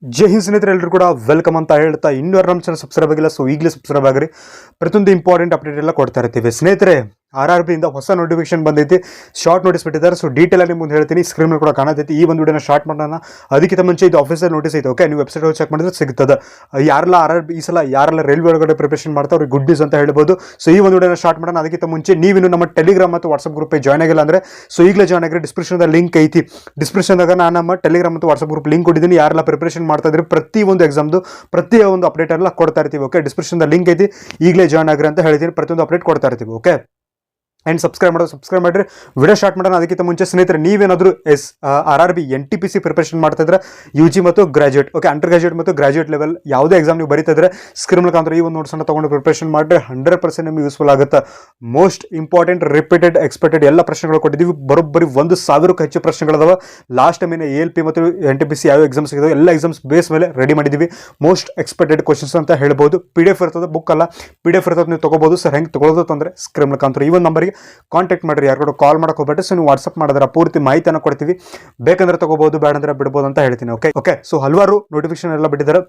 ಜೈ ಹಿಂದ್ ಸ್ನೇಹಿತರೆ, ಎಲ್ಲರೂ ಕೂಡ ವೆಲ್ಕಮ್ ಅಂತ ಹೇಳ್ತಾ ಇನ್ನೂ ನಮ್ಮ ಚಾನಲ್ ಸಬ್ಸ್ಕ್ರೈಬ್ ಆಗಿಲ್ಲ, ಸೊ ಈಗಲೇ ಸಬ್ಸ್ಕ್ರೈಬ್ ಆಗಿರಿ. ಪ್ರತಿಯೊಂದು ಇಂಪಾರ್ಟೆಂಟ್ ಅಪ್ಡೇಟ್ ಎಲ್ಲ ಕೊಡ್ತಾ ಇರ್ತೀವಿ ಸ್ನೇಹಿತರೆ. RRB ಇಂದ ಹೊಸ ನೋಟಿಫಿಕೇಶನ್ ಬಂದೈತಿ, ಶಾರ್ಟ್ ನೋಟಿಸ್ ಬಿಟ್ಟಿದ್ದಾರೆ. ಸೊ ಡೀಟೇಲ್ ಆಗಿ ಮುಂದೆ ಹೇಳ್ತೀನಿ, ಸ್ಕ್ರೀನ್ ಕೂಡ ಕಾಣತೈತಿ. ಈ ಒಂದು ವಿಡಿಯೋನ ಸ್ಟಾರ್ಟ್ ಮಾಡೋಣ. ಅದಕ್ಕಿಂತ ಮುಂಚೆ ಇದು ಆಫೀಸರ್ ನೋಟಿಸ್ ಐತೆ, ಓಕೆ? ನೀವು ವೆಬ್ಸೈಟ್ ಚೆಕ್ ಮಾಡಿದ್ರೆ ಸಿಗ್ತದೆ. ಯಾರೆಲ್ಲ RRB ಈ ಸಲ ಯಾರೆಲ್ಲ ರೈಲ್ವೆ ಒಳಗಡೆ ಪ್ರಿಪರೇಷನ್ ಮಾಡ್ತಾರೆ ಅವ್ರಿಗೆ ಗುಡ್ ನ್ಯೂಸ್ ಅಂತ ಹೇಳ್ಬೋದು. ಸೊ ಈ ಒಂದು ವಿಡಿಯೋನ ಸ್ಟಾರ್ಟ್ ಮಾಡೋಣ. ಅದಕ್ಕಿಂತ ಮುಂಚೆ ನೀವಿನ್ನು ನಮ್ಮ ಟೆಲಿಗ್ರಾಮ್ ಮತ್ತು ವಾಟ್ಸ್ಆಪ್ ಗ್ರೂಪ್ ಜಾಯ್ನ್ ಆಗಿಲ್ಲ ಅಂದ್ರೆ ಸೊ ಈಗಲೇ ಜಾಯ್ನ್ ಆಗಿರಿ. ಡಿಸ್ಕ್ರಿಪ್ಷನ್ ಲಿಂಕ್ ಐತಿ. ಡಿಸ್ಕ್ರಿಪ್ಷನ್ದಾಗ ನಾನು ನಮ್ಮ ಟೆಲಿಗ್ರಾಮ್ ಮತ್ತು ವಾಟ್ಸ್ಆಪ್ ಗ್ರೂಪ್ ಲಿಂಕ್ ಕೊಟ್ಟಿದ್ದೀನಿ. ಯಾರೆಲ್ಲ ಪ್ರಿಪರೇಷನ್ ಮಾಡ್ತಾ ಇದ್ರೆ ಪ್ರತಿ ಒಂದು ಎಕ್ಸಾಮ್ದು ಪ್ರತಿ ಒಂದು ಅಪ್ಡೇಟ್ ಎಲ್ಲ ಕೊಡ್ತಾ ಇರ್ತೀವಿ, ಓಕೆ? ಡಿಸ್ಕ್ರಿಪ್ಷನ್ ಲಿಂಕ್ ಐತಿ, ಈಗಲೇ ಜಾಯ್ನ್ ಆಗಿರಿ ಅಂತ ಹೇಳ್ತೀನಿ. ಪ್ರತಿಯೊಂದು ಅಪ್ಡೇಟ್ ಕೊಡ್ತಾ ಇರ್ತೀವಿ, ಓಕೆ? ಆ್ಯಂಡ್ ಸಬ್ಸ್ಕ್ರೈಬ್ ಮಾಡಿರಿ. ವಿಡಿಯೋ ಸ್ಟಾರ್ಟ್ ಮಾಡೋಣ. ಅದಕ್ಕಿಂತ ಮುಂಚೆ ಸ್ನೇಹಿತರೆ, ನೀವೇನಾದರೂ RRB NTPC ಪ್ರಿಪರೇಷನ್ ಮಾಡ್ತಾ ಇದ್ರೆ UG ಮತ್ತು ಗ್ರಾಜುಯೇಟ್, ಓಕೆ, ಅಂಡರ್ ಗ್ರಾಜುಯೇಟ್ ಮತ್ತು ಗ್ರಾಜುಯೇಟ್ ಲೆವೆಲ್ ಯಾವುದೇ ಎಕ್ಸಾಮ್ ನೀವು ಬರೀತಾ ಇದ್ರೆ ಸ್ಕ್ರೀನ್ ಮುಖಾಂತರ ಈ ಒಂದು ನೋಟ್ಸನ್ನು ತೊಗೊಂಡು ಪ್ರಿಪರೇಷನ್ ಮಾಡಿದ್ರೆ 100% ನಿಮಗೆ ಯೂಸ್ಫುಲ್ ಆಗುತ್ತೆ. ಮೋಸ್ಟ್ ಇಂಪಾರ್ಟೆಂಟ್, ರಿಪೀಟೆಡ್, ಎಕ್ಸ್ಪೆಕ್ಟೆಡ್ ಎಲ್ಲ ಪ್ರಶ್ನೆಗಳು ಕೊಟ್ಟಿದ್ದೀವಿ. ಬರೋಬ್ಬರಿ 1,000ಕ್ಕೂ ಹೆಚ್ಚು ಪ್ರಶ್ನೆಗಳದಾವ. ಲಾಸ್ಟ್ ಟೈಮ್ ALP ಮತ್ತು NTPC ಯಾವ ಎಕ್ಸಾಮ್ಸ್ ಇದಾವೆ ಎಲ್ಲ ಎಕ್ಸಾಮ್ಸ್ ಬೇಸ್ ಮೇಲೆ ರೆಡಿ ಮಾಡಿದ್ದೀವಿ. ಮೋಸ್ಟ್ ಎಕ್ಸ್ಪೆಕ್ಟೆಡ್ ಕ್ವಶನ್ಸ್ ಅಂತ ಹೇಳ್ಬೋದು. PDF ಇರ್ತದೆ, ಬುಕ್ ಅಲ್ಲ, PDF ಇರ್ತದೆ, ನೀವು ತೊಗೋಬೋದು. ಸರ್ ಹೆಂಗೆ ತೊಗೊಳ್ಳೋದು ಅಂದರೆ ಸ್ಕ್ರೀನ್ ಮುಖಾಂತರ ಈ ಒಂದು ನಂಬರ್ಗೆ ಕಾಂಟ್ಯಾಕ್ಟ್ ಮಾಡಿರಿ. ಯಾರು ಕೂಡ ಕಾಲ್ ಮಾಡಕ್ಕೆ ಹೋಗ್ಬೇಡಿ. ಸೊ ನೀವು ವಾಟ್ಸಪ್ ಮಾಡಿದ್ರೆ ಪೂರ್ತಿ ಮಾಹಿತಿಯನ್ನು ಕೊಡ್ತೀವಿ. ಬೇಕಂದ್ರೆ ತಗೋಬಹುದು, ಬೇಡ ಅಂದ್ರೆ ಬಿಡ್ಬೋದು ಅಂತ ಹೇಳ್ತೀನಿ, ಓಕೆ? ಸೊ ಹಲವಾರು ನೋಟಿಫಿಕೇಶನ್ ಎಲ್ಲ ಬಿಟ್ಟಿದ್ದಾರೆ,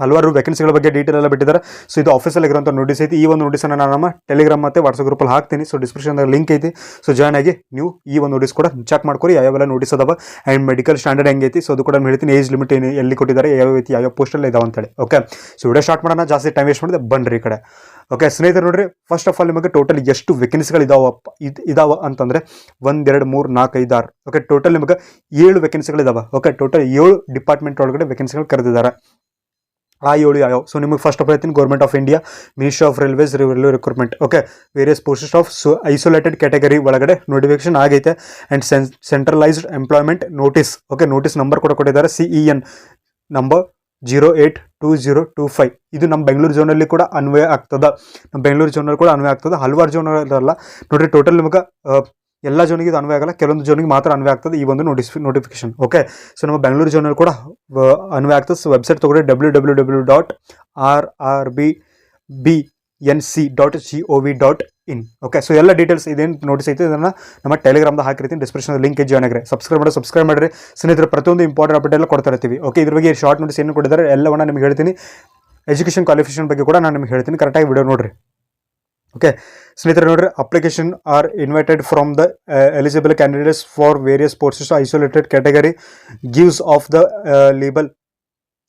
ಹಲವಾರು ವೇಕೆನ್ಸಿಗಳ ಬಗ್ಗೆ ಡೀಟೇಲ್ ಎಲ್ಲ ಬಿಟ್ಟಿದ್ದಾರೆ. ಸೊ ಇದು ಆಫೀಸಲ್ಲಿ ಇರುವಂಥ ನೋಟಿಸ್ ಐತಿ. ಈ ಒಂದು ನೋಟಿಸನ್ನು ನಾನು ನಮ್ಮ ಟೆಲಿಗ್ರಾಮ್ ಮತ್ತು ವಾಟ್ಸಪ್ ಗ್ರೂಪಲ್ಲಿ ಹಾಕ್ತೀನಿ. ಸೊ ಡಿಸ್ಕ್ರಿಪ್ಷನ್ ಲಿಂಕ್ ಐತಿ. ಸೊ ಜಾಯ್ನ್ ಆಗಿ ನೀವು ಈ ಒಂದು ನೋಟಿಸ್ ಕೂಡ ಚೆಕ್ ಮಾಡ್ಕೊರಿ, ಯಾವೆಲ್ಲ ನೋಟಿಸ್ ಅದಾವ. ಆ್ಯಂಡ್ ಮೆಡಿಕಲ್ ಸ್ಟ್ಯಾಂಡರ್ಡ್ ಹೆಂಗೈತಿ, ಸೊ ಅದು ಕೂಡ ಹೇಳ್ತೀನಿ. ಏಜ್ ಲಿಮಿಟ್ ಎಲ್ಲಿ ಕೊಟ್ಟಿದ್ದಾರೆ, ಯಾವ ರೀತಿ ಯಾವ ಪೋಸ್ಟಲ್ಲಿ ಇದಾವೆ ಅಂತೇಳಿ, ಓಕೆ? ಸೊ ವಿಡಿಯೋ ಸ್ಟಾರ್ಟ್ ಮಾಡೋಣ. ಜಾಸ್ತಿ ಟೈಮ್ ವೇಸ್ಟ್ ಮಾಡಿದೆ, ಬನ್ರಿ ಈ ಕಡೆ, ಓಕೆ? ಸ್ನೇಹಿತರೆ ನೋಡ್ರಿ, ಫಸ್ಟ್ ಆಫ್ ಆಲ್ ನಿಮಗೆ ಟೋಟಲ್ ಎಷ್ಟು ವೇಕೆನ್ಸಿಗಳು ಇದಾವ ಅಂತಂದರೆ 1 2 3 4 5 6, ಓಕೆ? ಟೋಟಲ್ ನಿಮಗೆ 7 ವೇಕೆನ್ಸಿಗಳು ಇದಾವೆ, ಓಕೆ? ಟೋಟಲ್ 7 ಡಿಪಾರ್ಟ್ಮೆಂಟ್ ಒಳಗಡೆ ವೇಕೆನ್ಸಿಗಳು ಕರೆದಿದ್ದಾರೆ. ಆ 7 ಯಾವ? ಸೊ ನಿಮಗೆ ಫಸ್ಟ್ ಆಫ್ ಹೇಳ್ತೀನಿ, government of India, ministry of railways, railway recruitment, okay? Various posts of isolated category ಒಳಗಡೆ ನೋಟಿಫಿಕೇಶನ್ ಆಗೈತೆ. And centralised employment notice, okay? Notice number ಕೂಡ ಕೊಟ್ಟಿದ್ದಾರೆ, CEN ನಂಬರ್ 082025. ಇದು ನಮ್ಮ ಬೆಂಗಳೂರು ಝೋನಲ್ಲಿ ಕೂಡ ಅನ್ವಯ ಆಗ್ತದೆ. ನಮ್ಮ ಬೆಂಗಳೂರು ಝೋನಲ್ಲಿ ಕೂಡ ಅನ್ವಯ ಆಗ್ತದೆ, ಹಲವಾರು ಝೋನಲ್ಲ ನೋಡಿರಿ. ಟೋಟಲ್ ನಿಮಗೆ ಎಲ್ಲ ಝೋನಿಗೆ ಇದು ಅನ್ವಯ ಆಗಲ್ಲ, ಕೆಲವೊಂದು ಝೋನಿಗೆ ಮಾತ್ರ ಅನ್ವಯ ಆಗ್ತದೆ ಈ ಒಂದು ನೋಟಿಫಿಕೇಶನ್, ಓಕೆ? ಸೊ ನಮ್ಮ ಬೆಂಗಳೂರು ಝೋನಲ್ಲಿ ಕೂಡ ಅನ್ವಯ ಆಗ್ತದೆ. ಸೊ ವೆಬ್ಸೈಟ್ ತೊಗೊಂಡ್ರೆ www.rbnc.gov.in, ಓಕೆ? ಸೊ ಎಲ್ಲ ಡೀಟೇಲ್ಸ್ ಇದೇನು ನೋಟಿಸ್ ಐತೆ ಇದನ್ನು ನಮ್ಮ ಟೆಲಿಗ್ರಾಮ್ದಾಗ ಹಾಕಿರ್ತೀನಿ. ಡಿಸ್ಕ್ರಿಪ್ಷನ್ ಲಿಂಕ್ ಜಾಯ್ನ್ ಆಗಿರಿ. ಸಬ್ಸ್ಕ್ರೈಬ್ ಮಾಡಿರಿ ಸ್ನೇಹಿತರೆ. ಪ್ರತಿಯೊಂದು ಇಂಪಾರ್ಟೆಂಟ್ ಅಪ್ಡೇಟ್ ಎಲ್ಲ ಕೊಡ್ತಾ ಇರ್ತೀವಿ, ಓಕೆ? ಇದ್ರ ಬಗ್ಗೆ ಶಾರ್ಟ್ ನೋಟಿಸ್ ಏನು ಕೊಟ್ಟಿದ್ದಾರೆ ಎಲ್ಲವನ್ನ ನಿಮ್ಗೆ ಹೇಳ್ತೀನಿ. ಎಜುಕೇಷನ್ ಕ್ವಾಲಿಫಿಕೇಷನ್ ಬಗ್ಗೆ ಕೂಡ ನಾನು ನಿಮ್ಗೆ ಹೇಳ್ತೀನಿ. ಕರೆಕ್ಟಾಗಿ ವಿಡಿಯೋ ನೋಡಿರಿ, ಓಕೆ? ಸ್ನೇಹಿತರೆ ನೋಡ್ರಿ, application are invited from the eligible candidates for various posts isolated category gives of the label,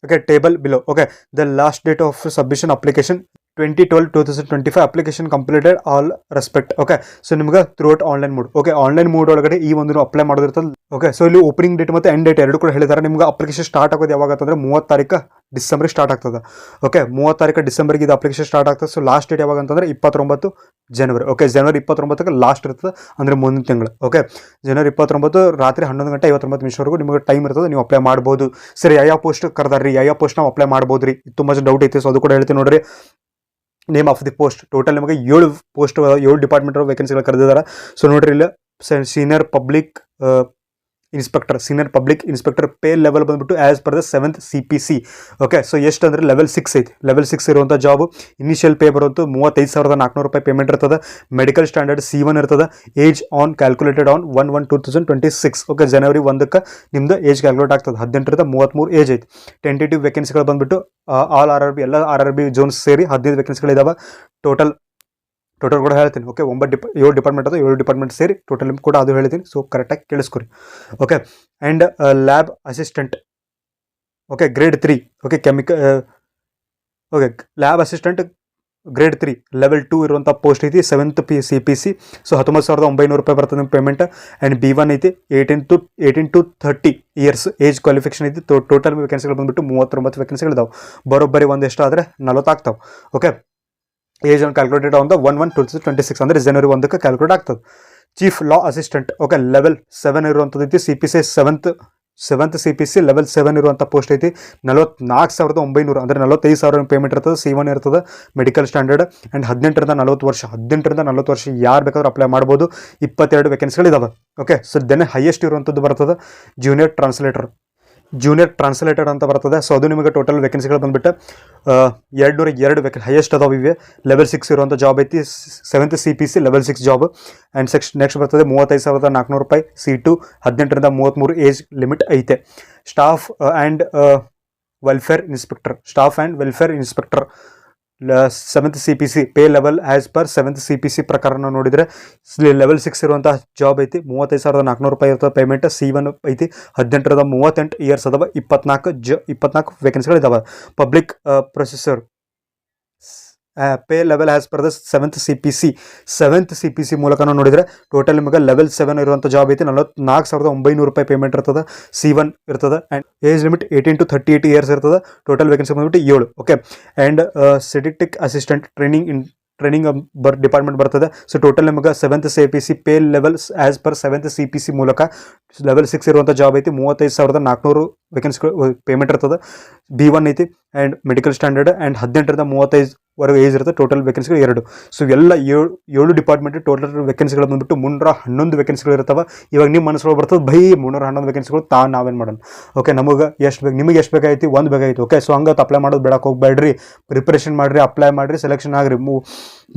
okay? Table below, okay? The last date of submission application 2012-2025. Application completed all respect, okay? So ನಿಮ್ಗೆ throughout online mode, okay? Online mode ಒಳಗಡೆ ಈ ಒಂದು apply ಮಾಡೋದಿರ್ತದೆ, okay? So ಇಲ್ಲಿ opening date ಮತ್ತು end date ಎರಡು ಕೂಡ ಹೇಳಿದ್ದಾರೆ. ನಿಮ್ಗೆ ಅಪ್ಲಿಕೇಶನ್ ಸ್ಟಾರ್ಟ್ ಆಗೋದು ಯಾವಾಗ ಅಂತಂದ್ರೆ 30 ಡಿಸೆಂಬರ್ ಸ್ಟಾರ್ಟ್ ಆಗ್ತದೆ, ಓಕೆ? 30 ಡಿಸೆಂಬರ್ಗೆ ಇದು ಅಪ್ಲಿಕೇಶನ್ ಸ್ಟಾರ್ಟ್ ಆಗ್ತದೆ. ಸೊ ಲಾಸ್ಟ್ ಡೇಟ್ ಯಾವಾಗ ಅಂತಂದ್ರೆ 29 ಜನವರಿ, ಓಕೆ? ಜನವರಿ 29ಕ್ಕೆ ಲಾಸ್ಟ್ ಇರ್ತದೆ, ಅಂದರೆ ಮುಂದಿನ ತಿಂಗಳು, ಓಕೆ? ಜನವರಿ 29 ರಾತ್ರಿ 11:59 ನಿಮಗೆ ಟೈಮ್ ಇರ್ತದೆ, ನೀವು ಅಪ್ಲೈ ಮಾಡ್ಬೋದು. ಸರಿ, ಯಾವ ಪೋಸ್ಟ್ ಕರೆದಾರ್ರಿ, ಯಾವ ಪೋಸ್ಟ್ ನಾವು ಅಪ್ಲೈ ಮಾಡ್ಬೋದು ರೀ? ತುಂಬ ಡೌಟ್ ಐತೆ, ಸೊ ಅದು ಕೂಡ ಹೇಳ್ತೀನಿ ನೋಡ್ರಿ. Name of the post, total ನಿಮಗೆ 7 ಪೋಸ್ಟ್, 7 ಡಿಪಾರ್ಟ್ಮೆಂಟ್ ವೇಕೆನ್ಸಿಗಳು ಕರೆದಿದ್ದಾರೆ. ಸೊ ನೋಡ್ರಿ, ಇಲ್ಲಿ senior public inspector pay level ಬಂದ್ಬಿಟ್ಟು as per the 7th CPC, okay? So ಎಷ್ಟು ಅಂದರೆ ಲೆವೆಲ್ 6 ಐತಿ. ಲೆವೆಲ್ 6 ಇರುವಂಥ ಜಾಬ್. ಇನಿಷಿಯಲ್ ಪೇ ಬರುವಂಥ 35,400 ರೂಪಾಯಿ ಪೇಮೆಂಟ್ ಇರ್ತದೆ. ಮೆಡಿಕಲ್ ಸ್ಟ್ಯಾಂಡರ್ಡ್ C1 ಇರ್ತದೆ. Age on calculated on 1/1/2026, okay? ಜನವರಿ 1ಕ್ಕೆ ನಿಮ್ದು ಏಜ್ ಕ್ಯಾಲ್ಕುಲೇಟ್ ಆಗ್ತದೆ. 18ರಿಂದ 33 ಏಜ್ ಐತಿ. ಟೆಂಟೇಟಿವ್ ವೇಕೆನ್ಸಿಗಳು ಬಂದ್ಬಿಟ್ಟು ಆಲ್ RRB ಎಲ್ಲ RRB ಝೋನ್ಸ್ ಸೇರಿ 15 ವೇಕೆನ್ಸಿಗಳಿದಾವೆ. ಟೋಟಲ್ ಕೂಡ ಹೇಳ್ತೀನಿ, ಓಕೆ? 7 ಡಿಪಾರ್ಟ್ಮೆಂಟ್ ಅದು, 7 ಡಿಪಾರ್ಟ್ಮೆಂಟ್ ಸೇರಿ ಟೋಟಲ್ ಕೂಡ ಅದು ಹೇಳ್ತೀನಿ. ಸೊ ಕರೆಕ್ಟಾಗಿ ಕೇಳಿಸ್ಕೊರಿ, okay? And lab assistant, okay? Grade 3, okay? Okay, lab assistant grade 3 level 2 ಇರುವಂಥ ಪೋಸ್ಟ್ ಐತಿ. 7th CPC. ಸೊ 19,900 ರೂಪಾಯಿ ಬರ್ತದೆ ನಿಮ್ಮ ಪೇಮೆಂಟ್. ಆ್ಯಂಡ್ B1 ಐತಿ. 18 to 30 ಇಯರ್ಸ್ ಏಜ್ ಕ್ವಾಲಿಫಿಕೇಶನ್ ಐತಿ. ಟೋಟಲ್ ವೇಕೆನ್ಸಿಗಳು ಬಂದ್ಬಿಟ್ಟು 39 ವೇಕೆನ್ಸಿಗಳಿದಾವೆ. ಬರೋಬ್ಬರಿ ಒಂದೆಷ್ಟು ಆದರೆ 40 ಆಗ್ತಾವೆ, okay? Age on calculated on the 1/1/2026, ಅಂದರೆ ಜನವರಿ 1ಕ್ಕೆ ಕ್ಯಾಲ್ಕುಲೇಟ್ ಆಗ್ತದೆ. ಚೀಫ್ ಲಾ ಅಸಿಸ್ಟೆಂಟ್, ಓಕೆ? ಲೆವೆಲ್ 7 ಇರುವಂಥದ್ದು ಐತಿ. CPC 7th CPC ಲೆವೆಲ್ 7 ಇರುವಂಥ ಪೋಸ್ಟ್ ಐತಿ. 44,900, ಅಂದರೆ 45,000 ಪೇಮೆಂಟ್ ಇರ್ತದೆ. C1 ಇರ್ತದೆ. Medical standard. ಆ್ಯಂಡ್ 18ರಿಂದ 40 ವರ್ಷ ಯಾರು ಬೇಕಾದ್ರೂ ಅಪ್ಲೈ ಮಾಡ್ಬೋದು. 22 ವೇಕೆನ್ಸಿಗಳಿದಾವೆ, ಓಕೆ? ಸೊ ದೆನ್ ಹೈಯೆಸ್ಟ್ ಇರುವಂಥದ್ದು ಬರ್ತದೆ ಜೂನಿಯರ್ ಟ್ರಾನ್ಸ್ಲೇಟರ್ ಅಂತ ಬರ್ತದೆ. ಸೊ ಅದು ನಿಮಗೆ ಟೋಟಲ್ ವೇಕೆನ್ಸಿಗಳು ಬಂದುಬಿಟ್ಟು 202 ಹೈಯೆಸ್ಟ್ ಅದಾವೆ ಇವೆ. ಲೆವೆಲ್ 6 ಇರುವಂಥ ಜಾಬ್ ಐತಿ. 7th CPC level 6 job. And next ಬರ್ತದೆ 35,400 ರೂಪಾಯಿ C2. 18ರಿಂದ 33 ಏಜ್ ಲಿಮಿಟ್ ಐತೆ. Staff and welfare inspector, staff and welfare inspector 7th CPC pay level as per 7th CPC ಪ್ರಕಾರ ನಾವು ನೋಡಿದರೆ ಲೆವೆಲ್ 6 ಇರುವಂತಹ ಜಾಬ್ ಐತಿ. 35,400 ರೂಪಾಯಿ ಇರ್ತದೆ ಪೇಮೆಂಟ್. C1 ಐತಿ 18-38 ಇಯರ್ಸ್ ಅದಾವ. 24 ವೇಕೆನ್ಸಿಗಳು ಇದಾವೆ. Public processor pay level as per the 7th CPC ಮೂಲಕ ನಾವು ನೋಡಿದರೆ ಟೋಟಲ್ ನಿಮಗೆ ಲೆವೆಲ್ 7 ಇರುವಂಥ ಜಾಬ್ ಐತಿ. 44,900 ರೂಪಾಯಿ ಪೇಮೆಂಟ್ ಇರ್ತದೆ. C1 ಇರ್ತದೆ and age limit 18 to 38 years ಇರ್ತದೆ. ಟೋಟಲ್ ವೇಕೆನ್ಸಿ ಬಂದ್ಬಿಟ್ಟು 7. Okay, and statistic assistant training department ಬರ್ತದೆ. ಸೊ ಟೋಟಲ್ ನಿಮಗೆ 7th CPC pay levels as per 7th CPC ಮೂಲಕ ಲೆವೆಲ್ 6 ಇರುವಂಥ ಜಾಬ್ ಐತಿ. 35,400 ವೇಕೆನ್ಸಿಗಳು ಪೇಮೆಂಟ್ ಇರ್ತದೆ. B1 ಐತಿ ಆ್ಯಂಡ್ ಮೆಡಿಕಲ್ ಸ್ಟ್ಯಾಂಡರ್ಡ್ ಆ್ಯಂಡ್ 18-35 ವರೆಗೆ ಏಜ್ ಇರುತ್ತೆ. ಟೋಟಲ್ ವೇಕೆನ್ಸಿಗಳು 2. ಸೊ ಎಲ್ಲ 7 ಡಿಪಾರ್ಟ್ಮೆಂಟ್ ಟೋಟಲ್ ವೇಕೆನ್ಸಿಗಳು ಬಂದ್ಬಿಟ್ಟು 311 ವೇಕೆನ್ಸಿಗಳು ಇರ್ತಾವೆ. ಇವಾಗ ನಿಮ್ಮ ಮನಸ್ಸೊಳಗೆ ಬರ್ತದೆ, ಭೈ 311 ವೇಕೆನ್ಸಿಗಳು ನಾವೇನು ಮಾಡೋಣ. ಓಕೆ, ನಮಗೆ ಎಷ್ಟು ಬೇಕು, ನಿಮಗೆ ಎಷ್ಟು ಬೇಕಾಯ್ತು, ಒಂದು ಬೇಕಾಯ್ತು. ಓಕೆ, ಸೊ ಹಂಗೆ ಅಪ್ಲೈ ಮಾಡೋದು ಬೇಡಕ್ಕೆ ಹೋಗ್ಬೇಡ್ರಿ. ಪ್ರಿಪ್ರೇಷನ್ ಮಾಡಿರಿ, ಅಪ್ಲೈ ಮಾಡಿರಿ, ಸೆಲೆಕ್ಷನ್ ಆಗ್ರಿ.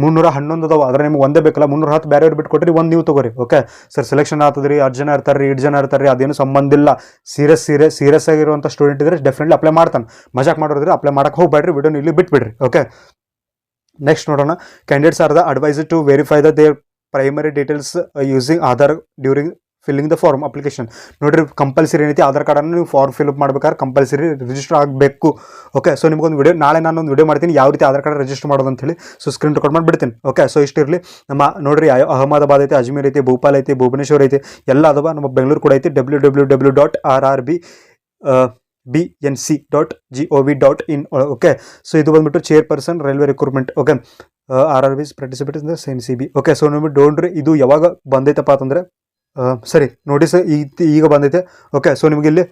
311 ಅದಾವೆ, ಆದರೆ ನಿಮ್ಗೆ ಒಂದೇ ಬೇಕಲ್ಲ. 310 ಬೇರೆಯವ್ರು ಬಿಟ್ಟು ಕೊಟ್ರಿ, ಒಂದು ನೀವು ತೊಗೋರಿ. ಓಕೆ ಸರ್, ಸೆಲೆಕ್ಷನ್ ಆಗ್ತದ್ರಿ, 10 ಜನ ಇರ್ತಾರೆ, 8 ಜನ ಇರ್ತಾರೆ, ಅದೇನು ಸಂಬಂಧ ಇಲ್ಲ. ಸೀರಿಯಸ್ ಆಗಿರುವಂಥ ಸ್ಟೂಡೆಂಟ್ ಇದ್ರೆ ಡೆಫಿನೆಟ್ಲಿ ಅಪ್ಲೈ ಮಾಡ್ತಾನೆ. ಮಜಾಕ್ ಮಾಡೋದ್ರೆ ಅಪ್ಲೈ ಮಾಡಕ್ಕೆ ಹೋಗ್ಬೇಡ್ರಿ, ವಿಡಿಯೋನ ಇಲ್ಲಿ ಬಿಟ್ಬಿಡ್ರಿ. ಓಕೆ, ನೆಕ್ಸ್ಟ್ ನೋಡೋಣ. Candidates are the advised to verify the their primary details using Aadhaar during filling the form application. ನೋಡಿರಿ, ಕಂಪಲ್ಸರಿ ಏನೈತಿ ಆಧಾರ್ ಕಾರ್ಡನ್ನು ನೀವು ಫಾರ್ಮ್ ಫಿಲ್ಅಪ್ ಮಾಡ್ಬೇಕಾದ್ರೆ ಕಂಪಲ್ಸರಿ ರಿಜಿಸ್ಟರ್ ಆಗಬೇಕು. ಓಕೆ, ಸೊ ನಿಮಗೊಂದು ವಿಡಿಯೋ ನಾಳೆ ನಾನೊಂದು ವಿಡಿಯೋ ಮಾಡ್ತೀನಿ ಯಾವ ರೀತಿ ಆಧಾರ್ ಕಾರ್ಡ್ ರಿಜಿಸ್ಟರ್ ಮಾಡೋದು ಅಂತ ಹೇಳಿ. ಸೊ ಸ್ಕ್ರೀನ್ ರೆಕಾರ್ಡ್ ಮಾಡಿಬಿಡ್ತೀನಿ. ಓಕೆ, ಸೊ ಇಷ್ಟಿರಲಿ. ನಮ್ಮ ನೋಡಿರಿ, ಅಹಮದಾಬಾದ್ ಐತಿ, ಅಜ್ಮೀರ್ ಐತಿ, ಭೋಪಾಲ್ ಐತಿ, ಭುವನೇಶ್ವರ್ ಐತಿ, ಎಲ್ಲ ಅದಾವ. ನಮ್ಮ ಬೆಂಗಳೂರು ಕೂಡ ಐತಿ. www.rrbnc.gov.in. ಓಕೆ, ಸೊ ಇದು ಬಂದ್ಬಿಟ್ಟು chairperson railway recruitment. Okay, RRB participate in the CNCB. Okay, so ನೋಡ್ಬಿಟ್ಟು ಡೋಂಟ್ರಿ, ಇದು ಯಾವಾಗ ಬಂದೈತಪ್ಪ ಅಂತಂದರೆ ಸರಿ ನೋಟಿಸ್ ಈಗ ಬಂದೈತೆ. ಓಕೆ, ಸೊ ನಿಮಗೆ ಇಲ್ಲಿ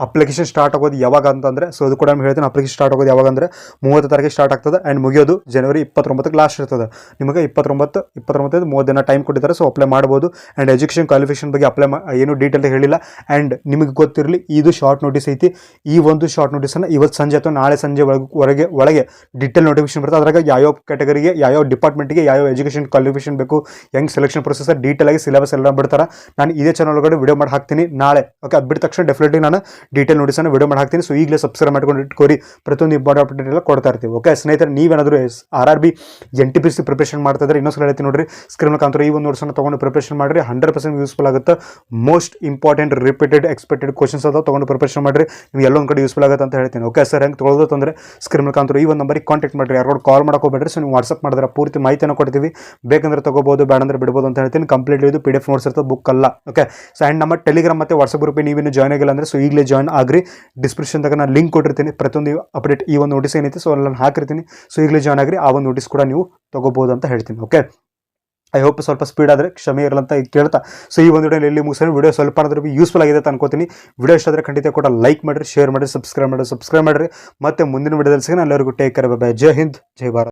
ಅಪ್ಲಿಕೇಶನ್ ಸ್ಟಾರ್ಟ್ ಆಗೋದು ಯಾವಾಗ ಅಂತಂದರೆ, ಸೊ ಅದು ಕೂಡ ನಾನು ಹೇಳ್ತೀನಿ. ಅಪ್ಲಿಕೇಶನ್ ಸ್ಟಾರ್ಟ್ ಆಗೋದು ಯಾವಾಗ ಅಂದರೆ 30 ತಾರೀಕಿಗೆ ಸ್ಟಾರ್ಟ್ ಆಗ್ತದೆ ಆ್ಯಂಡ್ ಮುಗಿಯೋದು ಜನವರಿ 29ಕ್ಕೆ ಲಾಸ್ಟ್ ಇರ್ತದೆ. ನಿಮಗೆ 29 ದಿನ ಟೈಮ್ ಕೊಟ್ಟಿದ್ದಾರೆ. ಸೊ ಅಪ್ಲೈ ಮಾಡ್ಬೋದು. ಆ್ಯಂಡ್ ಎಜುಕೇಷನ್ ಕ್ವಾಲಿಫಿಕೇಷನ್ ಬಗ್ಗೆ ಅಪ್ಲೈ ಏನು ಡೀಟೇಲ್ ಹೇಳಿಲ್ಲ. ಆ್ಯಂಡ್ ನಿಮಗೆ ಗೊತ್ತಿರಲಿ, ಇದು ಶಾರ್ಟ್ ನೋಟಿಸ್ ಐತಿ. ಈ ಒಂದು ಶಾರ್ಟ್ ನೋಟಿಸನ್ನು ಇವತ್ತು ಸಂಜೆ ಅಥವಾ ನಾಳೆ ಸಂಜೆ ಒಳಗೆ ಡಿಟೇಲ್ ನೋಟಿಫಿಕೇಶನ್ ಬರ್ತದೆ. ಅದ್ರಾಗ ಯಾವ ಕ್ಯಾಟಗರಿಗೆ, ಯಾವ ಡಿಪಾರ್ಟ್ಮೆಂಟ್ಗೆ ಯಾವ ಎಜುಕೇಷನ್ ಕ್ವಾಲಿಫಿಕೇಷನ್ ಬೇಕು, ಹೆಂಗೆ ಸೆಲೆಕ್ಷನ್ ಪ್ರೊಸೆಸ್ ಡೀಟೇಲ್ ಆಗಿ ಸಿಲೆಬಸ್ ಎಲ್ಲ ಬಿಡ್ತಾರೆ. ನಾನು ಇದೇ ಚಾನಲ್ ಒಳಗಡೆ ವಿಡಿಯೋ ಮಾಡಿ ಹಾಕ್ತೀನಿ ನಾಳೆ. ಓಕೆ, ಅದು ಬಿಟ್ಟ ತಕ್ಷಣ ಡೆಫಿನೆಟ್ಲಿ ನಾನು ಡೀಟೇಲ್ ನೋಟಿಸನ್ನು ವಿಡಿಯೋ ಮಾಡಿ ಹಾಕ್ತೀನಿ. ಸೊ ಈಗಲೇ ಸಬ್ಸ್ಕ್ರೈಬ್ ಮಾಡ್ಕೊಂಡು ಇಟ್ಕೋರಿ, ಪ್ರತಿಯೊಂದು ಇಂಪಾರ್ಟೆಂಟ್ ಅಪ್ಡೇಟ್ ಎಲ್ಲ ಕೊಡ್ತಾ ಇರ್ತೀವಿ. ಓಕೆ ಸ್ನೇಹಿತರೆ, ನೀವೇನಾದರೂ RRB NTPC ಪ್ರಿಪರೇಷನ್ ಮಾಡ್ತಾ ಇದ್ರೆ ಇನ್ನೊಂದ್ಸಲ ಹೇಳ್ತೀನಿ ನೋಡ್ರಿ, ಸ್ಕ್ರೀನ್ ಮುಖಾಂತರ ಈ ಒಂದು ನೋಟ್ಸನ್ನು ತೊಗೊಂಡು ಪ್ರಿಪರೇಷನ್ ಮಾಡಿರಿ. 100% ಯೂಸ್ಫುಲ್ ಆಗುತ್ತೆ. Most important repeated expected questions ಅದಾವ, ತೊಗೊಂಡು ಪ್ರಿಪರೇಷನ್ ಮಾಡಿರಿ. ನೀವು ಎಲ್ಲೊಂದು ಕಡೆ ಯೂಸ್ಫುಲ್ ಆಗುತ್ತೆ ಅಂತ ಹೇಳ್ತೀನಿ. ಓಕೆ ಸರ್, ಹೆಂಗೆ ತೊಗೊಳ್ಳೋದು ಅಂದರೆ ಸ್ಕ್ರೀನ್ ಮುಖಾಂತರ ಈ ಒಂದು ನಂಬರಿಗೆ ಕಾಂಟ್ಯಾಕ್ಟ್ ಮಾಡಿರಿ. ಯಾರು ಕಾಲ್ ಮಾಡೋಕೆ ಹೋಗ್ಬೇಡ್ರಿ. ಸೊ ನೀವು ವಾಟ್ಸಪ್ ಮಾಡಿದ್ರೆ ಪೂರ್ತಿ ಮಾಹಿತಿಯನ್ನು ಕೊಡ್ತೀವಿ. ಬೇಕಂದ್ರೆ ತೊಗೋಬೋದು, ಬೇಡಂದ್ರೆ ಬಿಡ್ಬೋದು ಅಂತ ಹೇಳ್ತೀನಿ. ಕಂಪ್ಲೀಟ್ ಇದು PDF ನೋಟ್ಸ್ ಇರ್ತದೆ, ಬುಕ್ ಅಲ್ಲ. ಓಕೆ, ಸೊ ಆ್ಯಂಡ್ ನಮ್ಮ ಟೆಲಿಗ್ರಾಮ್ ಮತ್ತು ವಾಟ್ಸಪ್ ಗ್ರೂಪಿಗೆ ನೀವೇನು ಜಾಯ್ನ್ ಆಗಿಲ್ಲ ಅಂದರೆ ಸೊ ಈಗಲೇ ಜಾಯ್ನ್ ಆಗ್ರಿ. ಡಿಸ್ಕ್ರಿಪ್ಷನ್ದಾಗ ನಾನು ಲಿಂಕ್ ಕೊಟ್ಟಿರ್ತೀನಿ. ಪ್ರತಿಯೊಂದು ಅಪ್ಡೇಟ್ ಈ ಒಂದು ನೋಟಿಸ್ ಏನೈತೆ ಸೊ ನಾನು ಹಾಕಿರ್ತೀನಿ. ಸೊ ಈಗಲೇ ಜಾಯ್ನ್ ಆಗ್ರಿ. ಆ ಒಂದು ನೋಟಿಸ್ ಕೂಡ ನೀವು ತೊಗೋಬೋದು ಅಂತ ಹೇಳ್ತೀನಿ. ಓಕೆ, ಐ ಹೋಪ್ ಸ್ವಲ್ಪ ಸ್ಪೀಡ್ ಆದರೆ ಕ್ಷಮೆ ಇರಲ್ಲ ಅಂತ ಕೇಳ್ತಾ, ಸೊ ಈ ಒಂದು ವಿಡಿಯೋ ಎಲ್ಲಿ ಮುಗಿಸೋಣ. ವಿಡಿಯೋ ಸ್ವಲ್ಪ ಆದ್ರೂ ಯೂಸ್ಫುಲ್ ಆಗಿದೆ ಅಂತ ಅನ್ಕೋತೀನಿ. ವಿಡಿಯೋ ಇಷ್ಟ ಆದರೆ ಖಂಡಿತ ಕೂಡ ಲೈಕ್ ಮಾಡಿರಿ, ಶೇರ್ ಮಾಡಿರಿ, ಸಬ್ಸ್ಕ್ರೈಬ್ ಮಾಡಿರಿ. ಮತ್ತೆ ಮುಂದಿನ ವಿಡಿಯೋದಲ್ಲಿ ಸಿಗೋಣ. ಎಲ್ಲರಿಗೂ ಟೇಕ್ ಕೇರ್, ಬೈ ಬೈ. ಜೈ ಹಿಂದ್, ಜೈ ಭಾರತ್.